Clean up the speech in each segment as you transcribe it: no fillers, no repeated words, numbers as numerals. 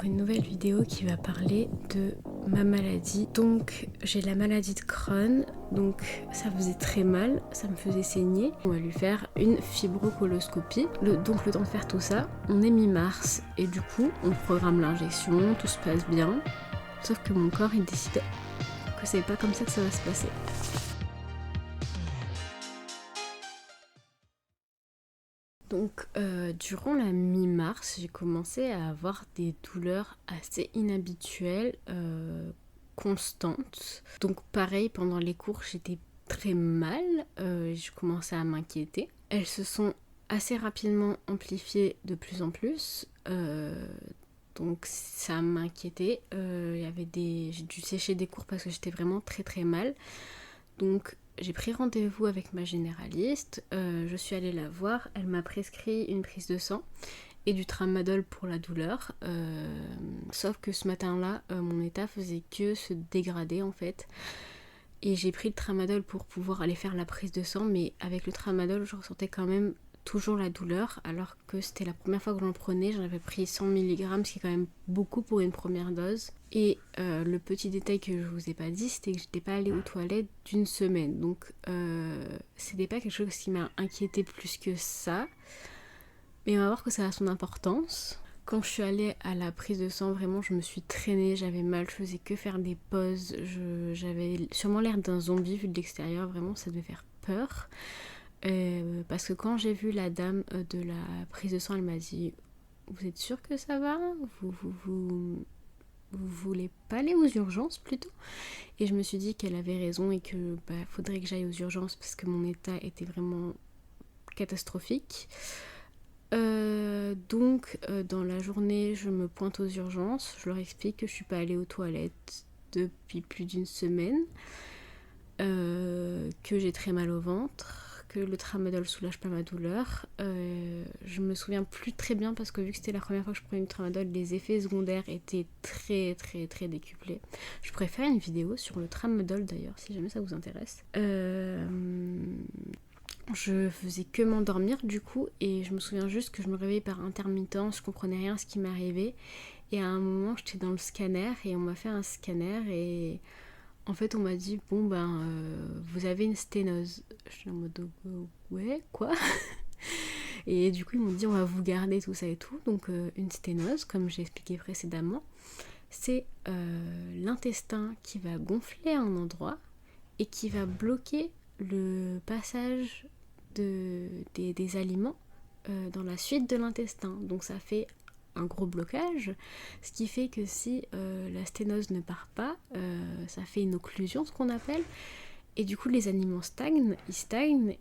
pour une nouvelle vidéo qui va parler de ma maladie. Donc j'ai la maladie de Crohn, donc ça faisait très mal, ça me faisait saigner. On va lui faire une fibrocoloscopie. Donc le temps de faire tout ça, on est mi-mars et du coup on programme l'injection, tout se passe bien. Sauf que mon corps il décide que c'est pas comme ça que ça va se passer. Donc durant la mi-mars, j'ai commencé à avoir des douleurs assez inhabituelles, constantes. Donc pareil, pendant les cours, j'étais très mal, je commençais à m'inquiéter. Elles se sont assez rapidement amplifiées de plus en plus. Donc ça m'inquiétait. J'ai dû sécher des cours parce que j'étais vraiment très très mal. Donc j'ai pris rendez-vous avec ma généraliste, je suis allée la voir, elle m'a prescrit une prise de sang et du tramadol pour la douleur. Sauf que ce matin-là, mon état faisait que se dégrader en fait. Et j'ai pris le tramadol pour pouvoir aller faire la prise de sang, mais avec le tramadol, je ressentais quand même toujours la douleur, alors que c'était la première fois que j'en prenais. J'en avais pris 100 mg, ce qui est quand même beaucoup pour une première dose. Et le petit détail que je vous ai pas dit, c'était que j'étais pas allée aux toilettes d'une semaine. Donc c'était pas quelque chose qui m'a inquiétée plus que ça. Mais on va voir que ça a son importance. Quand je suis allée à la prise de sang, vraiment je me suis traînée, j'avais mal, je faisais que faire des pauses. J'avais sûrement l'air d'un zombie vu de l'extérieur, vraiment ça devait faire peur. Parce que quand j'ai vu la dame de la prise de sang, elle m'a dit « Vous êtes sûre que ça va ? Vous voulez pas aller aux urgences plutôt ?» Et je me suis dit qu'elle avait raison et que faudrait que j'aille aux urgences parce que mon état était vraiment catastrophique. Donc dans la journée, je me pointe aux urgences, je leur explique que je suis pas allée aux toilettes depuis plus d'une semaine, que j'ai très mal au ventre, que le tramadol soulage pas ma douleur. Je me souviens plus très bien parce que vu que c'était la première fois que je prenais du tramadol, les effets secondaires étaient très très très décuplés. Je pourrais faire une vidéo sur le tramadol d'ailleurs si jamais ça vous intéresse. Je faisais que m'endormir du coup et je me souviens juste que je me réveillais par intermittence, je comprenais rien à ce qui m'arrivait et à un moment j'étais dans le scanner et on m'a fait un scanner et en fait on m'a dit vous avez une sténose. Je suis en mode ouais quoi. Et du coup ils m'ont dit on va vous garder tout ça et tout. Donc une sténose, comme j'ai expliqué précédemment, c'est l'intestin qui va gonfler à un endroit et qui va bloquer le passage des aliments dans la suite de l'intestin. Donc ça fait un gros blocage, ce qui fait que si la sténose ne part pas, ça fait une occlusion, ce qu'on appelle, et du coup les aliments stagnent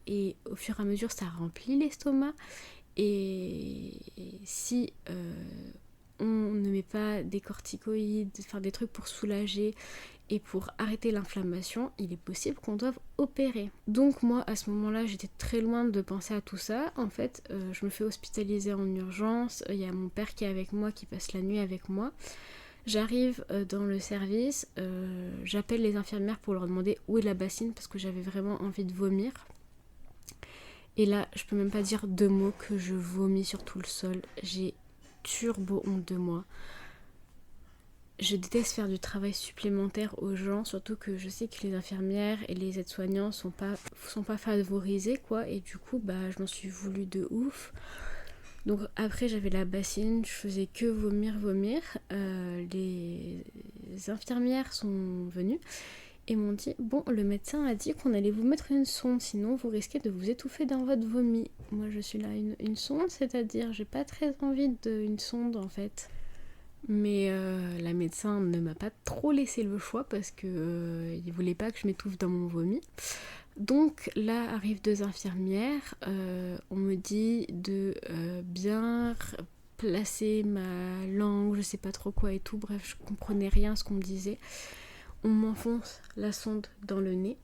et au fur et à mesure ça remplit l'estomac et si on ne met pas des corticoïdes, enfin des trucs pour soulager et pour arrêter l'inflammation, il est possible qu'on doive opérer. Donc moi, à ce moment-là, j'étais très loin de penser à tout ça. En fait, je me fais hospitaliser en urgence. Il y a mon père qui est avec moi, qui passe la nuit avec moi. J'arrive dans le service, j'appelle les infirmières pour leur demander où est la bassine parce que j'avais vraiment envie de vomir. Et là, je peux même pas dire 2 mots que je vomis sur tout le sol. J'ai turbo honte de moi. Je déteste faire du travail supplémentaire aux gens, surtout que je sais que les infirmières et les aides-soignants sont pas favorisés quoi, et du coup je m'en suis voulu de ouf. Donc après j'avais la bassine, je faisais que vomir. Les infirmières sont venues et m'ont dit bon, le médecin a dit qu'on allait vous mettre une sonde, sinon vous risquez de vous étouffer dans votre vomi. Moi je suis là, une sonde, c'est-à-dire j'ai pas très envie d'une sonde en fait. Mais la médecin ne m'a pas trop laissé le choix parce que il voulait pas que je m'étouffe dans mon vomi. Donc là arrivent 2 infirmières, on me dit de bien placer ma langue, je sais pas trop quoi et tout, bref je comprenais rien à ce qu'on me disait. On m'enfonce la sonde dans le nez.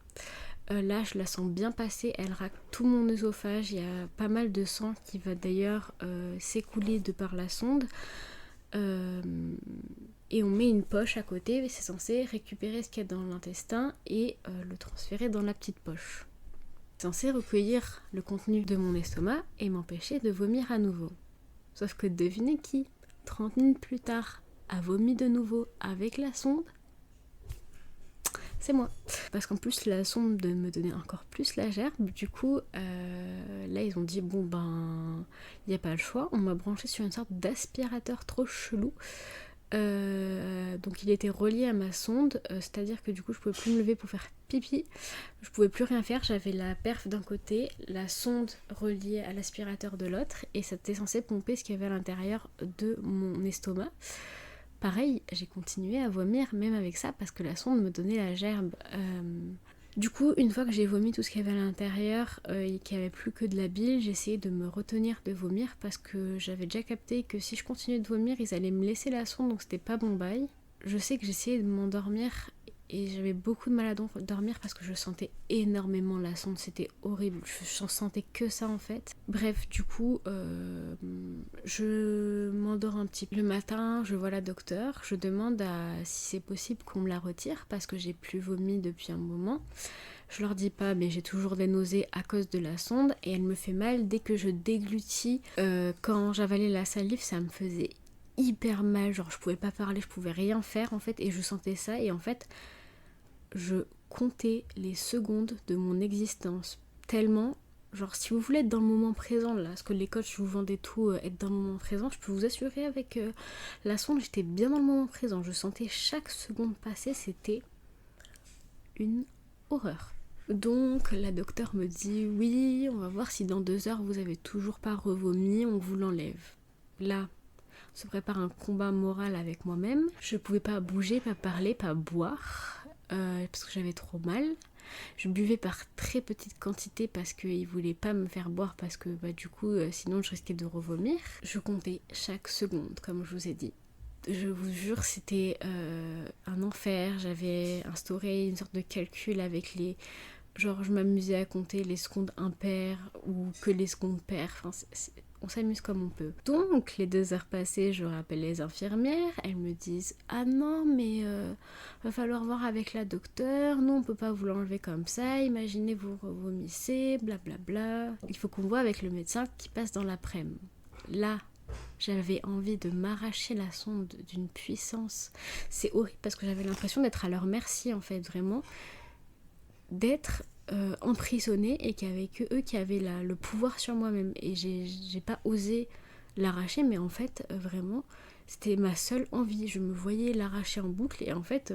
Là je la sens bien passer, elle racle tout mon œsophage, il y a pas mal de sang qui va d'ailleurs s'écouler de par la sonde. Et on met une poche à côté et c'est censé récupérer ce qu'il y a dans l'intestin et le transférer dans la petite poche. C'est censé recueillir le contenu de mon estomac et m'empêcher de vomir à nouveau. Sauf que devinez qui, 30 minutes plus tard, a vomi de nouveau avec la sonde, c'est moi. Parce qu'en plus la sonde me donnait encore plus la gerbe, du coup là ils ont dit bon ben il n'y a pas le choix, on m'a branché sur une sorte d'aspirateur trop chelou. Donc il était relié à ma sonde, c'est-à-dire que du coup je pouvais plus me lever pour faire pipi, je pouvais plus rien faire, j'avais la perf d'un côté, la sonde reliée à l'aspirateur de l'autre, et ça était censé pomper ce qu'il y avait à l'intérieur de mon estomac. Pareil, j'ai continué à vomir même avec ça parce que la sonde me donnait la gerbe. Du coup, une fois que j'ai vomi tout ce qu'il y avait à l'intérieur et qu'il n'y avait plus que de la bile, j'ai essayé de me retenir de vomir parce que j'avais déjà capté que si je continuais de vomir, ils allaient me laisser la sonde, donc c'était pas bon bail. Je sais que j'essayais de m'endormir et j'avais beaucoup de mal à dormir parce que je sentais énormément la sonde, c'était horrible, je sentais que ça en fait. Bref, du coup, je m'endors un petit peu. Le matin, je vois la docteure, je demande si c'est possible qu'on me la retire parce que j'ai plus vomi depuis un moment. Je leur dis pas, mais j'ai toujours des nausées à cause de la sonde et elle me fait mal dès que je déglutis. Quand j'avalais la salive, ça me faisait hyper mal, genre je pouvais pas parler, je pouvais rien faire en fait, et je sentais ça, et en fait je comptais les secondes de mon existence tellement, genre si vous voulez être dans le moment présent là, parce que les coachs vous vendaient tout, être dans le moment présent, je peux vous assurer avec la sonde j'étais bien dans le moment présent, je sentais chaque seconde passer, c'était une horreur. Donc la docteure me dit oui, on va voir si dans 2 heures vous avez toujours pas revomi, on vous l'enlève. Là se prépare un combat moral avec moi-même. Je pouvais pas bouger, pas parler, pas boire parce que j'avais trop mal. Je buvais par très petite quantité parce qu'ils voulaient pas me faire boire parce que du coup sinon je risquais de revomir. Je comptais chaque seconde comme je vous ai dit. Je vous jure c'était un enfer. J'avais instauré une sorte de calcul avec les... Genre je m'amusais à compter les secondes impaires ou que les secondes paires. Enfin, on s'amuse comme on peut. Donc les 2 heures passées, je rappelle les infirmières, elles me disent ah non mais va falloir voir avec la docteure, nous on peut pas vous l'enlever comme ça, imaginez vous vomissez, blablabla. Il faut qu'on voit avec le médecin qui passe dans l'après-midi. Là, j'avais envie de m'arracher la sonde d'une puissance. C'est horrible parce que j'avais l'impression d'être à leur merci en fait, vraiment. D'être emprisonnée et qu'il n'y avait que eux qui avaient le pouvoir sur moi-même, et j'ai pas osé l'arracher, mais en fait vraiment c'était ma seule envie, je me voyais l'arracher en boucle, et en fait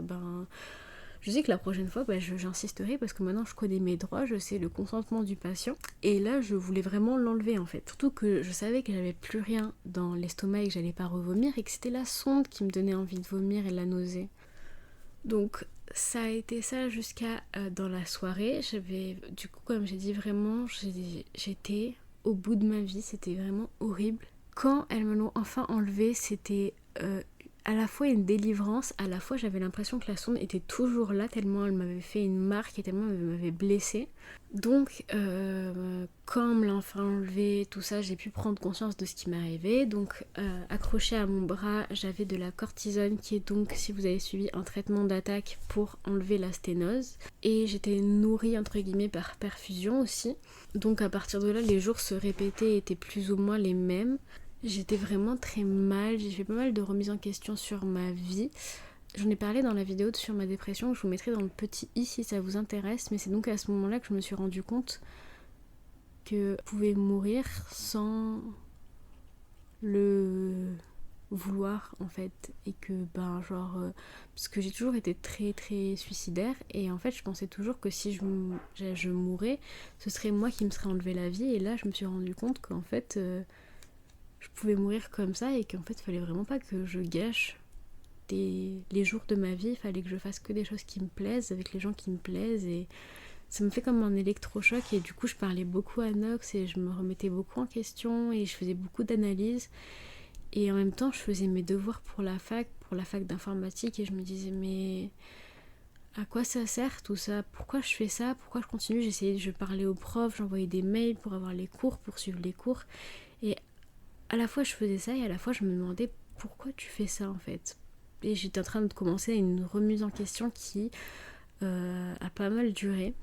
je sais que la prochaine fois j'insisterai parce que maintenant je connais mes droits, je sais le consentement du patient, et là je voulais vraiment l'enlever en fait, surtout que je savais que j'avais plus rien dans l'estomac et que j'allais pas revomir et que c'était la sonde qui me donnait envie de vomir et la nausée. Donc ça a été ça jusqu'à dans la soirée. J'avais, du coup comme j'ai dit vraiment, j'étais au bout de ma vie, c'était vraiment horrible. Quand elles me l'ont enfin enlevé, c'était à la fois une délivrance, à la fois j'avais l'impression que la sonde était toujours là tellement elle m'avait fait une marque et tellement elle m'avait blessée. Donc quand on me l'a enfin enlevé, tout ça, j'ai pu prendre conscience de ce qui m'arrivait. Donc accroché à mon bras, j'avais de la cortisone qui est donc, si vous avez suivi, un traitement d'attaque pour enlever la sténose. Et j'étais nourrie entre guillemets par perfusion aussi. Donc à partir de là, les jours se répétaient et étaient plus ou moins les mêmes. J'étais vraiment très mal, j'ai fait pas mal de remises en question sur ma vie. J'en ai parlé dans la vidéo sur ma dépression, je vous mettrai dans le petit i si ça vous intéresse, mais c'est donc à ce moment-là que je me suis rendu compte que je pouvais mourir sans le vouloir en fait, et que parce que j'ai toujours été très très suicidaire, et en fait je pensais toujours que si je mourais, ce serait moi qui me serais enlevé la vie, et là je me suis rendu compte qu'en fait je pouvais mourir comme ça, et qu'en fait il fallait vraiment pas que je gâche les jours de ma vie, il fallait que je fasse que des choses qui me plaisent, avec les gens qui me plaisent, et ça me fait comme un électrochoc, et du coup je parlais beaucoup à Nox, et je me remettais beaucoup en question, et je faisais beaucoup d'analyses, et en même temps je faisais mes devoirs pour la fac d'informatique, et je me disais mais à quoi ça sert tout ça, pourquoi je fais ça, pourquoi je continue, je parlais aux profs, j'envoyais des mails pour avoir les cours, pour suivre les cours, et à la fois je faisais ça, et à la fois je me demandais pourquoi tu fais ça en fait. Et j'étais en train de commencer une remise en question qui a pas mal duré.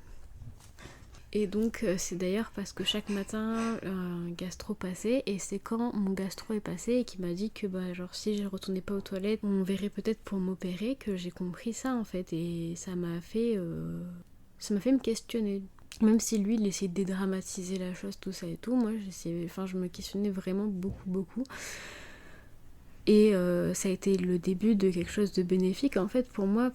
Et donc c'est d'ailleurs parce que chaque matin un gastro passait, et c'est quand mon gastro est passé et qui m'a dit que genre si je retournais pas aux toilettes on verrait peut-être pour m'opérer, que j'ai compris ça en fait, et ça m'a fait me questionner. Même si lui il essayait de dédramatiser la chose, tout ça et tout, moi je me questionnais vraiment beaucoup. Et ça a été le début de quelque chose de bénéfique en fait pour moi.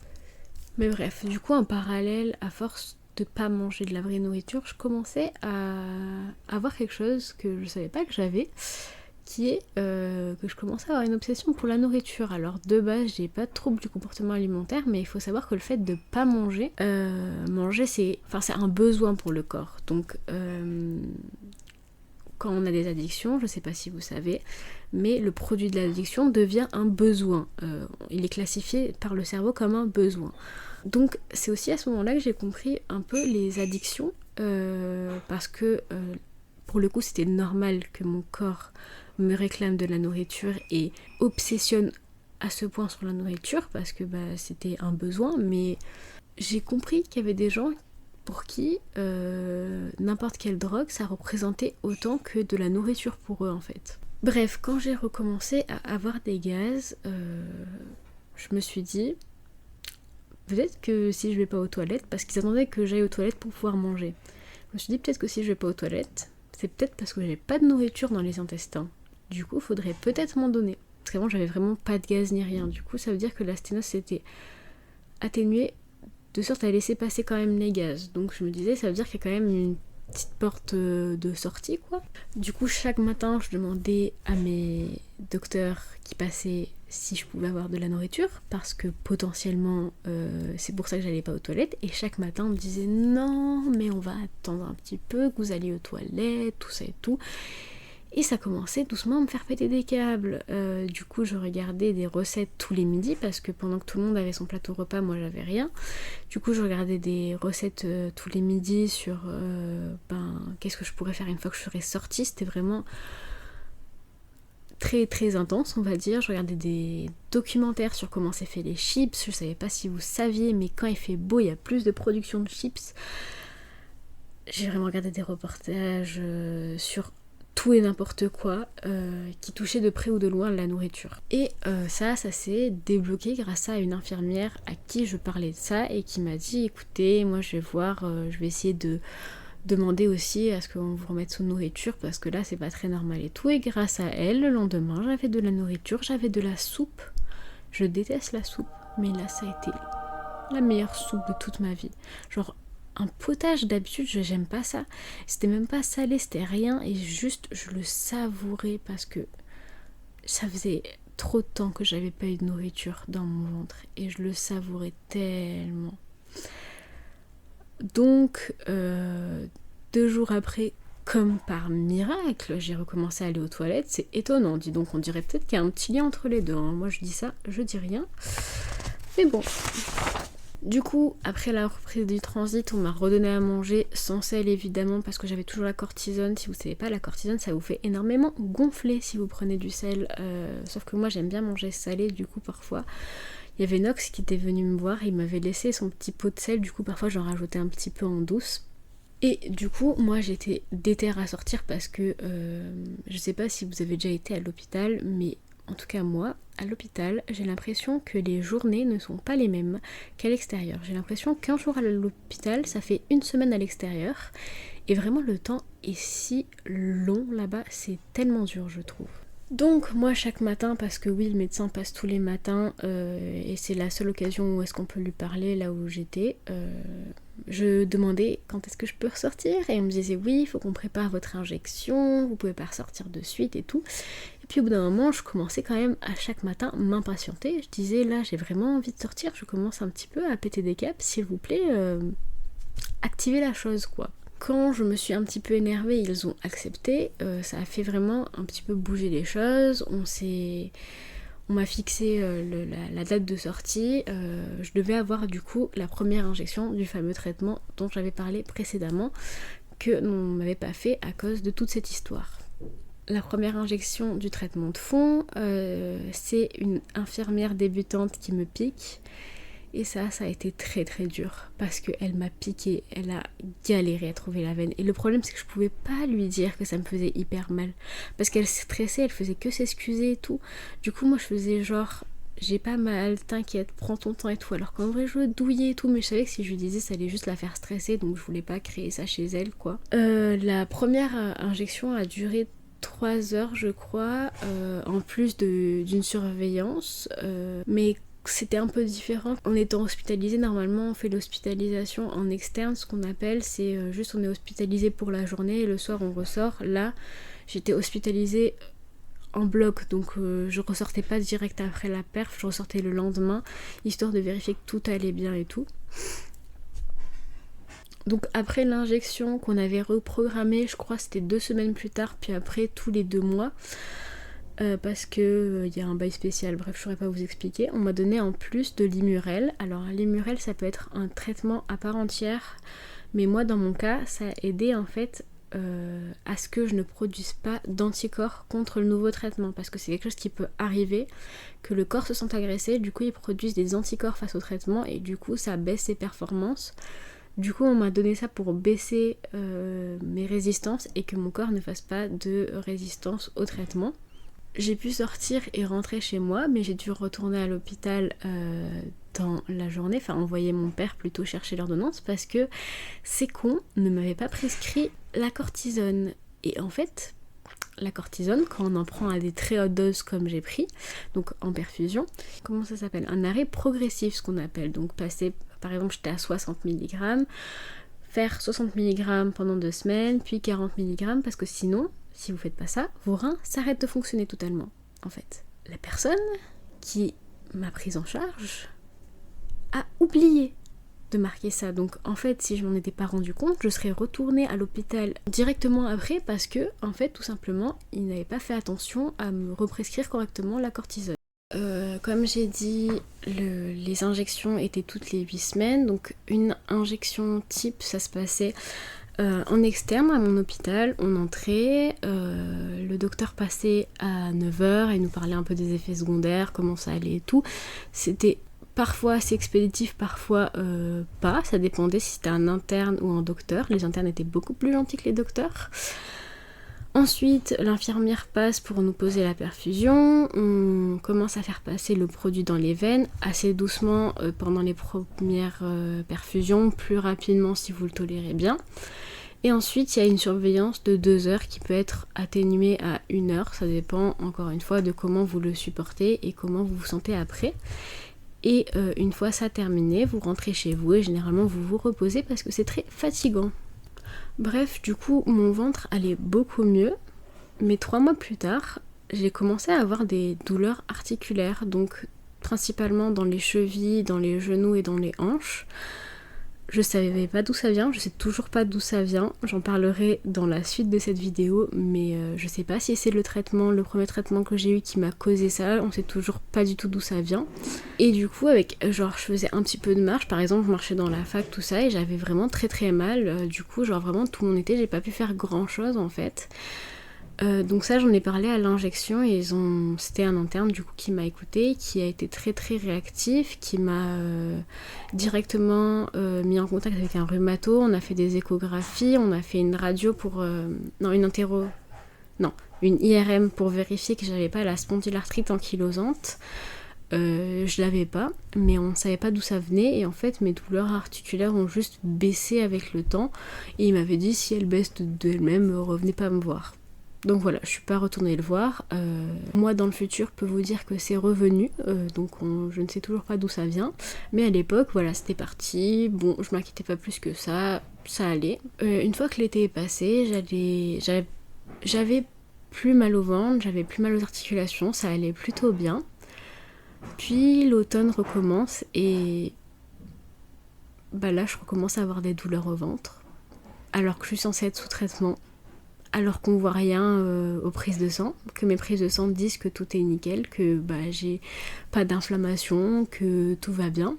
Mais bref, du coup en parallèle, à force de pas manger de la vraie nourriture, je commençais à avoir quelque chose que je savais pas que j'avais, qui est que je commençais à avoir une obsession pour la nourriture. Alors de base, j'ai pas de trouble du comportement alimentaire, mais il faut savoir que le fait de pas manger, manger c'est un besoin pour le corps. Donc quand on a des addictions, je sais pas si vous savez, mais le produit de l'addiction devient un besoin. Il est classifié par le cerveau comme un besoin. Donc c'est aussi à ce moment-là que j'ai compris un peu les addictions, parce que pour le coup c'était normal que mon corps me réclame de la nourriture et obsessionne à ce point sur la nourriture, parce que c'était un besoin, mais j'ai compris qu'il y avait des gens pour qui n'importe quelle drogue ça représentait autant que de la nourriture pour eux en fait. Bref, quand j'ai recommencé à avoir des gaz, je me suis dit peut-être que si je vais pas aux toilettes, parce qu'ils attendaient que j'aille aux toilettes pour pouvoir manger, je me suis dit peut-être que si je vais pas aux toilettes, c'est peut-être parce que j'ai pas de nourriture dans les intestins. Du coup, faudrait peut-être m'en donner. Parce qu'avant, j'avais vraiment pas de gaz ni rien. Du coup, ça veut dire que la sténose s'était atténuée de sorte à laisser passer quand même les gaz. Donc je me disais, ça veut dire qu'il y a quand même une petite porte de sortie, quoi. Du coup, chaque matin, je demandais à mes docteurs qui passaient si je pouvais avoir de la nourriture, parce que potentiellement, c'est pour ça que j'allais pas aux toilettes. Et chaque matin, on me disait, non, mais on va attendre un petit peu, que vous alliez aux toilettes, tout ça et tout. Et ça commençait doucement à me faire péter des câbles. Du coup, je regardais des recettes tous les midis, parce que pendant que tout le monde avait son plateau repas, moi j'avais rien. Du coup, je regardais des recettes tous les midis sur qu'est-ce que je pourrais faire une fois que je serais sortie. C'était vraiment très très intense, on va dire. Je regardais des documentaires sur comment c'est fait les chips. Je savais pas si vous saviez, mais quand il fait beau, il y a plus de production de chips. J'ai vraiment regardé des reportages sur tout et n'importe quoi qui touchait de près ou de loin la nourriture. Et ça s'est débloqué grâce à une infirmière à qui je parlais de ça et qui m'a dit écoutez, moi je vais voir, je vais essayer de demander aussi à ce qu'on vous remette sous nourriture, parce que là c'est pas très normal et tout. Et grâce à elle, le lendemain j'avais de la nourriture, j'avais de la soupe. Je déteste la soupe, mais là ça a été la meilleure soupe de toute ma vie. Genre un potage, d'habitude j'aime pas ça, c'était même pas salé, c'était rien, et juste je le savourais parce que ça faisait trop de temps que j'avais pas eu de nourriture dans mon ventre et je le savourais tellement. Donc 2 jours après, comme par miracle, j'ai recommencé à aller aux toilettes. C'est étonnant, dis donc, on dirait peut-être qu'il y a un petit lien entre les deux, hein. Moi je dis ça, je dis rien, mais bon. Du coup, après la reprise du transit, on m'a redonné à manger, sans sel évidemment, parce que j'avais toujours la cortisone. Si vous savez pas, la cortisone, ça vous fait énormément gonfler si vous prenez du sel. Sauf que moi, j'aime bien manger salé, du coup, parfois. Il y avait Nox qui était venu me voir, il m'avait laissé son petit pot de sel, du coup, parfois, j'en rajoutais un petit peu en douce. Et du coup, moi, j'étais déterre à sortir parce que, je sais pas si vous avez déjà été à l'hôpital, mais en tout cas moi, à l'hôpital, j'ai l'impression que les journées ne sont pas les mêmes qu'à l'extérieur. J'ai l'impression qu'un jour à l'hôpital, ça fait 1 semaine à l'extérieur. Et vraiment le temps est si long là-bas, c'est tellement dur je trouve. Donc moi chaque matin, parce que oui le médecin passe tous les matins et c'est la seule occasion où est-ce qu'on peut lui parler là où j'étais, je demandais quand est-ce que je peux ressortir et on me disait oui il faut qu'on prépare votre injection, vous pouvez pas ressortir de suite et tout. Et puis au bout d'un moment je commençais quand même à chaque matin m'impatienter, je disais là j'ai vraiment envie de sortir, je commence un petit peu à péter des câbles, s'il vous plaît activez la chose quoi. Quand je me suis un petit peu énervée, ils ont accepté, ça a fait vraiment un petit peu bouger les choses, on m'a fixé la date de sortie, je devais avoir du coup la première injection du fameux traitement dont j'avais parlé précédemment, que l'on ne m'avait pas fait à cause de toute cette histoire. La première injection du traitement de fond, c'est une infirmière débutante qui me pique. Et ça a été très très dur parce qu'elle m'a piqué, elle a galéré à trouver la veine. Et le problème c'est que je pouvais pas lui dire que ça me faisait hyper mal parce qu'elle stressait, elle faisait que s'excuser et tout. Du coup moi je faisais genre j'ai pas mal, t'inquiète, prends ton temps et tout. Alors qu'en vrai je veux douiller et tout, mais je savais que si je lui disais ça allait juste la faire stresser, donc je voulais pas créer ça chez elle quoi. La première injection a duré 3 heures je crois, en plus d'une surveillance, mais c'était un peu différent. En étant hospitalisé, normalement on fait l'hospitalisation en externe, ce qu'on appelle, c'est juste on est hospitalisé pour la journée et le soir on ressort. Là j'étais hospitalisée en bloc, donc je ressortais pas direct après la perf, je ressortais le lendemain, histoire de vérifier que tout allait bien et tout. Donc après l'injection qu'on avait reprogrammée, je crois c'était 2 semaines plus tard, puis après tous les 2 mois, parce que y a un bail spécial, bref je saurais pas vous expliquer, on m'a donné en plus de l'Immurel. Alors l'Immurel ça peut être un traitement à part entière, mais moi dans mon cas ça a aidé en fait à ce que je ne produise pas d'anticorps contre le nouveau traitement, parce que c'est quelque chose qui peut arriver, que le corps se sente agressé, du coup ils produisent des anticorps face au traitement et du coup ça baisse ses performances. Du coup on m'a donné ça pour baisser mes résistances et que mon corps ne fasse pas de résistance au traitement. J'ai pu sortir et rentrer chez moi, mais j'ai dû retourner à l'hôpital dans la journée, enfin envoyer mon père plutôt chercher l'ordonnance parce que ces cons ne m'avaient pas prescrit la cortisone. Et en fait, la cortisone, quand on en prend à des très hautes doses comme j'ai pris, donc en perfusion, comment ça s'appelle? Un arrêt progressif, ce qu'on appelle. Donc passer, par exemple j'étais à 60 mg, faire 60 mg pendant 2 semaines, puis 40 mg, parce que sinon, si vous faites pas ça, vos reins s'arrêtent de fonctionner totalement, en fait. La personne qui m'a prise en charge a oublié de marquer ça. Donc en fait, si je m'en étais pas rendu compte, je serais retournée à l'hôpital directement après parce que, en fait, tout simplement, ils n'avaient pas fait attention à me represcrire correctement la cortisone. Comme j'ai dit, les injections étaient toutes les 8 semaines. Donc une injection type, ça se passait en externe à mon hôpital. On entrait, le docteur passait à 9h et nous parlait un peu des effets secondaires, comment ça allait et tout. C'était parfois assez expéditif, parfois pas, ça dépendait si c'était un interne ou un docteur. Les internes étaient beaucoup plus gentils que les docteurs. Ensuite, l'infirmière passe pour nous poser la perfusion, on commence à faire passer le produit dans les veines, assez doucement pendant les premières perfusions, plus rapidement si vous le tolérez bien. Et ensuite, il y a une surveillance de 2 heures qui peut être atténuée à 1 heure, ça dépend encore une fois de comment vous le supportez et comment vous vous sentez après. Et une fois ça terminé, vous rentrez chez vous et généralement vous vous reposez parce que c'est très fatigant. Bref, du coup, mon ventre allait beaucoup mieux, mais 3 mois plus tard, j'ai commencé à avoir des douleurs articulaires, donc principalement dans les chevilles, dans les genoux et dans les hanches. Je savais pas d'où ça vient, je sais toujours pas d'où ça vient, j'en parlerai dans la suite de cette vidéo, mais je sais pas si c'est le premier traitement que j'ai eu qui m'a causé ça, on sait toujours pas du tout d'où ça vient. Et du coup, je faisais un petit peu de marche, par exemple, je marchais dans la fac, tout ça, et j'avais vraiment très très mal, du coup, vraiment tout mon été, j'ai pas pu faire grand chose en fait. Donc ça j'en ai parlé à l'injection et c'était un interne du coup qui m'a écouté, qui a été très très réactif, qui m'a directement mis en contact avec un rhumato, on a fait des échographies, on a fait une radio une IRM pour vérifier que j'avais pas la spondylarthrite ankylosante. Je l'avais pas, mais on savait pas d'où ça venait et en fait mes douleurs articulaires ont juste baissé avec le temps et il m'avait dit si elles baissent d'elles-mêmes, revenez pas me voir. Donc voilà, je suis pas retournée le voir. Moi dans le futur, je peux vous dire que c'est revenu, donc je ne sais toujours pas d'où ça vient. Mais à l'époque, voilà, c'était parti. Bon, je m'inquiétais pas plus que ça allait. Une fois que l'été est passé, j'avais plus mal au ventre, j'avais plus mal aux articulations, ça allait plutôt bien. Puis l'automne recommence et là je recommence à avoir des douleurs au ventre, alors que je suis censée être sous traitement. Alors qu'on voit rien aux prises de sang, que mes prises de sang disent que tout est nickel, que j'ai pas d'inflammation, que tout va bien.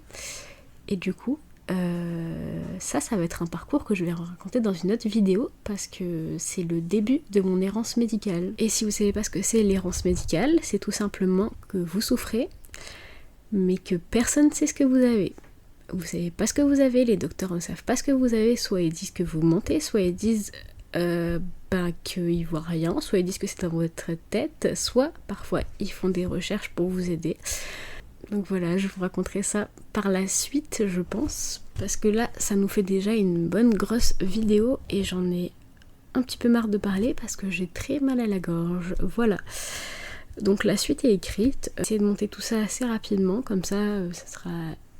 Et du coup, ça va être un parcours que je vais raconter dans une autre vidéo parce que c'est le début de mon errance médicale. Et si vous savez pas ce que c'est l'errance médicale, c'est tout simplement que vous souffrez, mais que personne ne sait ce que vous avez. vous savez pas ce que vous avez, les docteurs ne savent pas ce que vous avez, soit ils disent que vous mentez, soit ils disent qu'ils voient rien, soit ils disent que c'est dans votre tête, soit parfois ils font des recherches pour vous aider. Donc voilà, je vous raconterai ça par la suite, je pense, parce que là, ça nous fait déjà une bonne grosse vidéo et j'en ai un petit peu marre de parler parce que j'ai très mal à la gorge. Voilà. Donc la suite est écrite. J'essaie de monter tout ça assez rapidement, comme ça, ça sera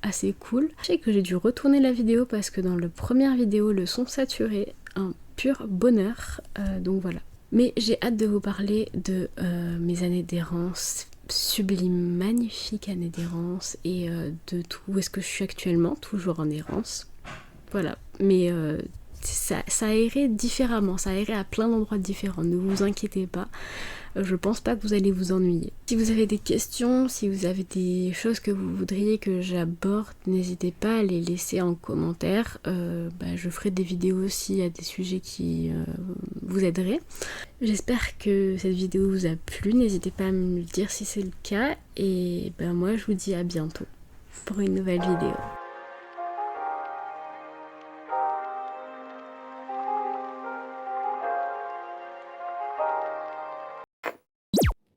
assez cool. Je sais que j'ai dû retourner la vidéo parce que dans la première vidéo, le son saturé, un pur bonheur. Donc voilà. Mais j'ai hâte de vous parler de mes années d'errance, sublime, magnifique année d'errance et de tout où est-ce que je suis actuellement, toujours en errance. Voilà, mais ça a erré différemment, ça a erré à plein d'endroits différents, ne vous inquiétez pas. Je pense pas que vous allez vous ennuyer. Si vous avez des questions, si vous avez des choses que vous voudriez que j'aborde, n'hésitez pas à les laisser en commentaire. Je ferai des vidéos s'il y a des sujets qui vous aideraient. J'espère que cette vidéo vous a plu. N'hésitez pas à me le dire si c'est le cas. Et moi je vous dis à bientôt pour une nouvelle vidéo.